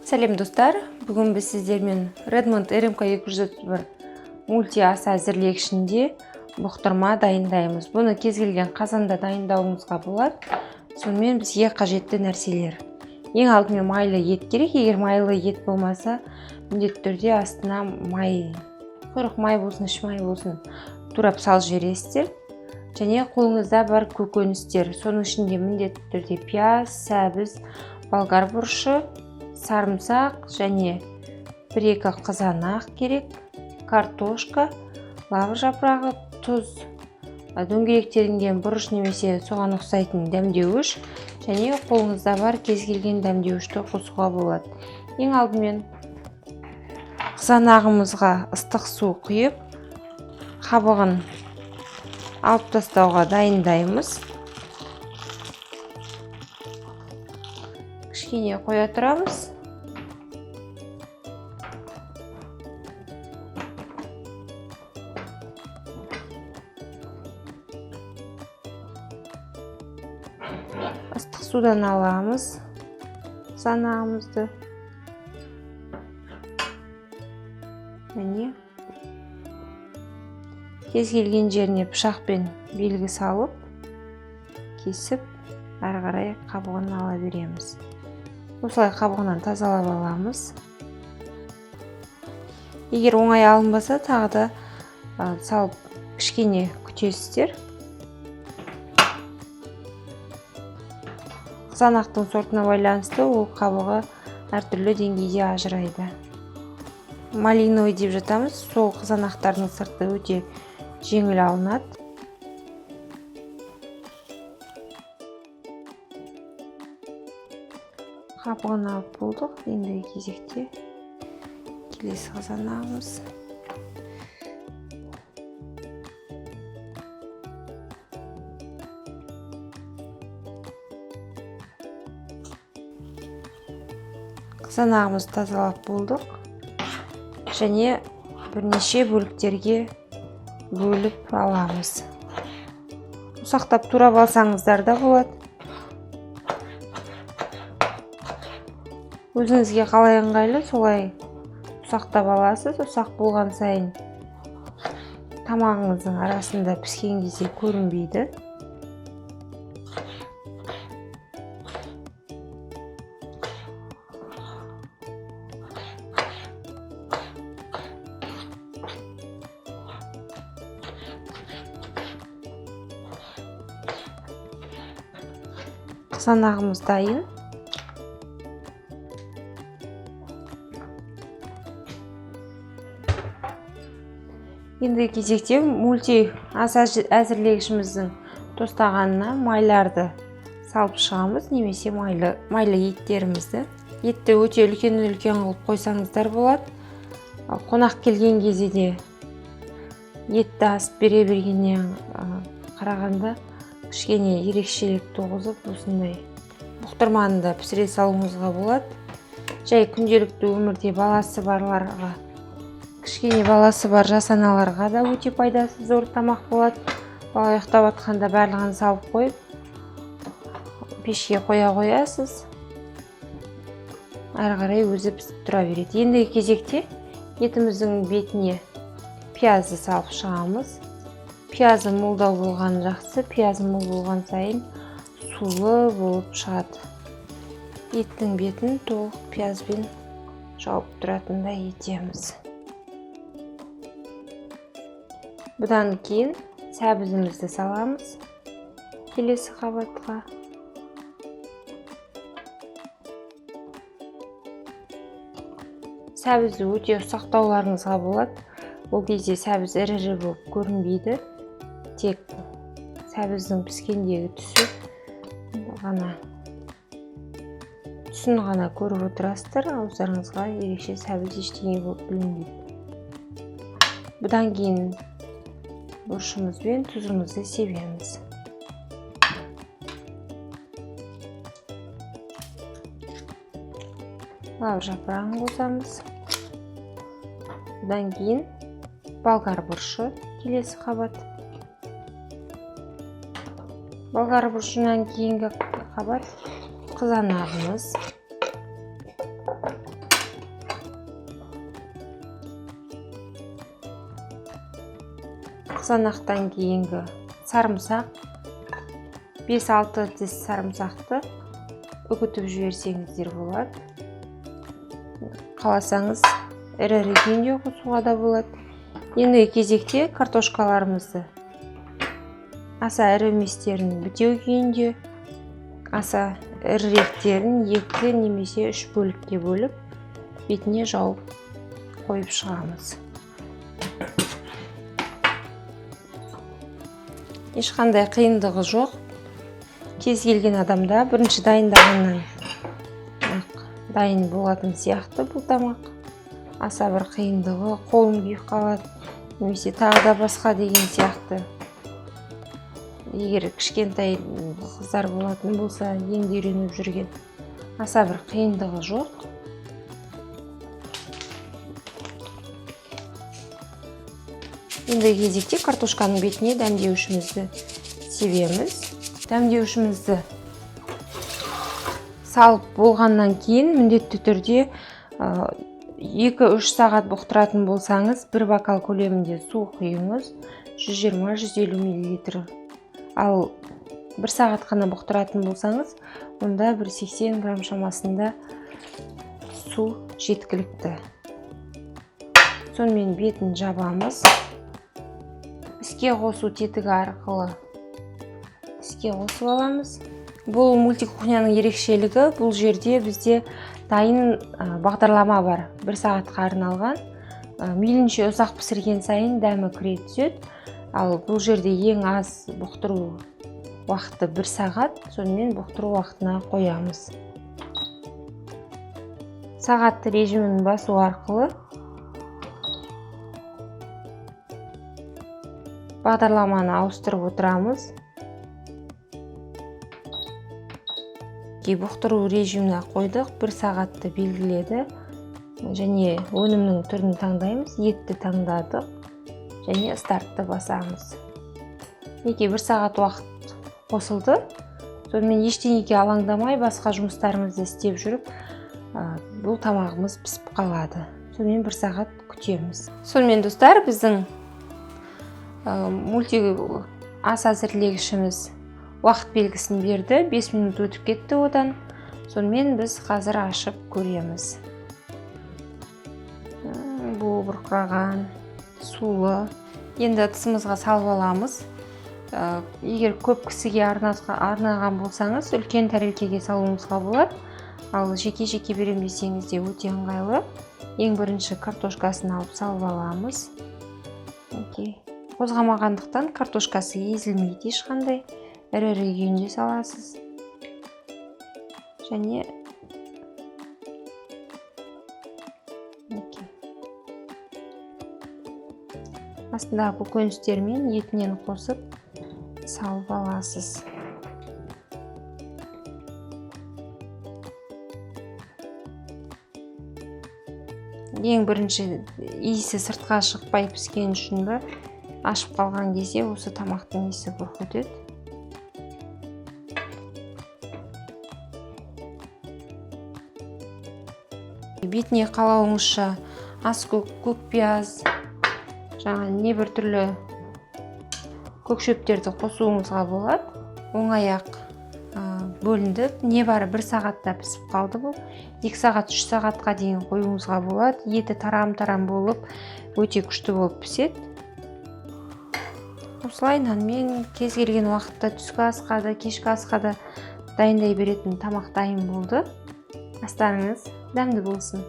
Сәлем достар, бүгін біз сіздермен Redmond RMK 231 мульти ас әзірлегішінде бұқтырма дайындаймыз. Бұны кез келген қазанда дайындауыңызға болады. Сонымен бізге қажетті нәрселер. Ең алдымен майлы ет керек. Егер майлы ет болмаса, міндетті түрде астына май, құйрық май болсын, іш май болсын, турап салып жібересіздер. Және қолыңызда бар көкөністер. Соның ішінде міндетті түрде пияз, сәбіз, болгар бұрышы, сарымсақ және 1-2 қызанақ керек, картошка, лавр жапырағы, тұз, дөңгелектелінген бұрыш немесе соған ұқсайтын дәмдеуіш және қолыңызда бар кез келген дәмдеуішті қосуға болады. Ең алдымен қызанағымызға ыстық су құйып, қабығын алып тастауға дайындаймыз. Кішкене қоя тұрамыз. Ыстық судан аламыз қызанағымызды. Міне кез келген жеріне пышақпен белгі салып, кесіп, әрі қарай қабығын ала береміз. Осылай қабығынан тазалап аламыз. Егер оңай алынбаса, тағы да салып кішкене күтесіздер. Қызанақтың сортына байланысты ол қабығы әртүрлі деңгейде ажырайды. Малиновый деп жатамыз. Сол қызанақтардың сырты өте жеңіл алынады. Қабығын алып болдық. Ендігі кезекте келесі қызанағымыз. Қызанағымызды тазалап болдық. Және бірнеше бөліктерге бөліп аламыз. Ұсақтап турап алсаңыздар да болады. Өзіңізге қалай ыңғайлы, солай ұсақтап аласыз. Ұсақ болған сайын тамағыңыздың арасында піскен кезде көрінбейді. Қызанағымыз дайын. Ендігі кезекте мульти ас әзірлегішіміздің тостағанына майларды салып шығамыз, немесе майлы еттерімізді. Етті өте үлкен қылып қойсаңыздар болады. Қонақ келген кезде де етті асып бере бергеннен қарағанда кішкене ерекшелік туғызып, осындай бұқтырманы да пісіре салуыңызға болады. Жай күнделікті өмірде баласы барларға, кішкене баласы бар жас аналарға да өте пайдасы зор тамақ болады. Бала ұйықтап жатқанда барлығын салып қойып, пешке қоя қоясыз. Әрі қарай өзі пісіп тұра береді. Ендігі кезекте етіміздің бетіне пиязды салып шығамыз. Пиязы молдау болған жақсы. Пиязы мол болған сайын сулы болып шығады. Еттің бетін толық пиязбен жауып тұратындай етеміз. Бұдан кейін сәбізімізді саламыз келесі қабатқа. Сәбізді өте ұсақтауларыңызға болады. Ол кезде сәбіз ірі болып көрінбейді. Тек сәбіздің піскендегі түсін ғана көріп отырасыздар. Ауыздарыңызға ерекше сәбіз ештеңе болып білінбейді. Бұдан кейін бұрышымызбен тұзымызды себеміз. Лавр жапырағын қосамыз. Бұдан кейін болгар бұрышы келесі қабат. Болгар бұрышынан кейінгі қабат қызанағымыз. қызанақтан кейінгі сарымсақ, 5-6 тіс сарымсақты үгітіп жіберсеңіздер болады. Қаласаңыз ірі күйінде қосуға да болады. Ендігі кезекте картошкаларымызды аса ірі еместерін бітеу күйінде, аса іріректерін 2 немесе 3 бөлікке бөліп, бетіне жауып қойып шығамыз. Ешқандай қиындығы жоқ. Кез келген адамда бірінші дайындағаннан дайын болатын сияқты бұл тамақ. Аса бір қиындығы, қолым күйіп қалады, немесе тағы да басқа деген сияқты. Егер кішкентай қыздар болатын болса, енді үйреніп жүрген, аса бір қиындығы жоқ. Енді кезекте картошканың бетіне дәмдеушімізді себеміз. Дәмдеушімізді салып болғаннан кейін міндетті түрде 2-3 сағат бұқтыратын болсаңыз, 1 бокал көлемінде су құйыңыз, 120-150 мл. Ал 1 сағат қана бұқтыратын болсаңыз, онда 80 грамм шамасында су жеткілікті. Сонымен бетін жабамыз. Іске қосу тетігі арқылы іске қосып аламыз. Бұл мультикухняның ерекшелігі, бұл жерде бізде дайын бағдарлама бар. 1 сағатқа арналған. Мейлінше ұзақ пісірген сайын дәмі кіре түседі. Ал бұл жерде ең аз бұқтыру уақыты 1 сағат, сонымен бұқтыру уақытына қоямыз. Сағат режимін басу арқылы бағдарламаны ауыстырып отырамыз. Бұқтыру режиміне қойдық, 1 сағатты белгіледі. Және өнімнің түрін таңдаймыз, етті таңдадық. Және стартты басамыз. Неге 1 сағат уақыт қосылды. Сонымен ештеңеге алаңдамай, басқа жұмыстарымызды істеп жүріп, бұл тамағымыз пісіп қалады. Сонымен 1 сағат күтеміз. Сонымен достар, біздің ас әзірлегішіміз уақыт белгісін берді. 5 минут өтіп кетті одан. Сонымен біз қазір ашып көреміз. Бұл бұрқыраған, сулы. Енді ыдысымызға салып аламыз. Егер көп кісіге арнаған болсаңыз, үлкен тәрелкеге салуыңызға болады. Ал жеке-жеке берем десеңіз де өте ыңғайлы. Ең бірінші картошкасын алып салып аламыз. Қозғамағандықтан картошкасы езілмейді ешқандай. Ірі күйінде саласыз. Және астындағы көкөністермен етінен қосып салып аласыз. Ең бірінші иісі сыртқа шықпай піскен үшін бе, ашып қалған кезде осы тамақтың иісі бұрқ етеді. Бетіне қалауыңызша ас көк пияз, не бір түрлі көк шөптерді қосуыңызға болады. Оңай-ақ бөлінді. Небары 1 сағатта пісіп қалды бұл. 2 сағат, 3 сағатқа дейін қоюыңызға болады. Еті тарам-тарам болып, өте күшті болып піседі. Осылай нанмен кез келген уақытта түскі асқа да, кешкі асқа да дайындай беретін тамақ дайын болды. Астарыңыз дәмді болсын.